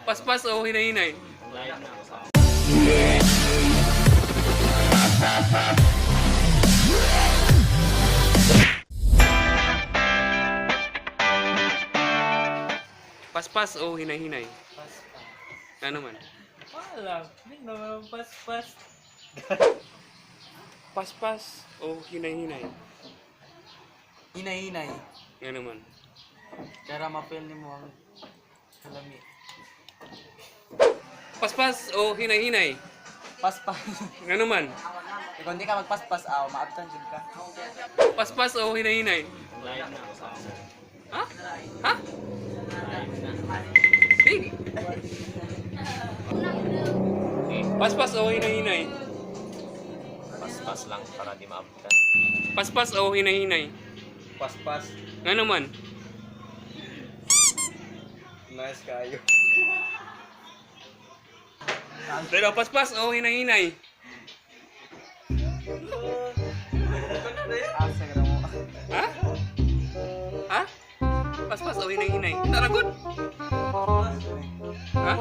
Paspas o hinay-hinay? Paspas o hinay-hinay? Paspas. Ano man? Wala. Hindi naman paspas. Paspas o hinay-hinay? Hinay-hinay. Ano man? Kaya mapil ni mo ang kalami. Paspas o hinay-hinay? Paspas. Ano man? Kung hindi ka magpaspas, maabtan dyan ka. Paspas o hinay-hinay? Ha? Ha? Hey. Paspas o hinay-hinay? Paspas lang para di maabutan. Paspas o hinay-hinay? Paspas. Ano man? Nice kayo. Pero paspas o hinay-hinay? Asa ka mo. Ha? Ha? Paspas o hinay-hinay? Taragot? Ha?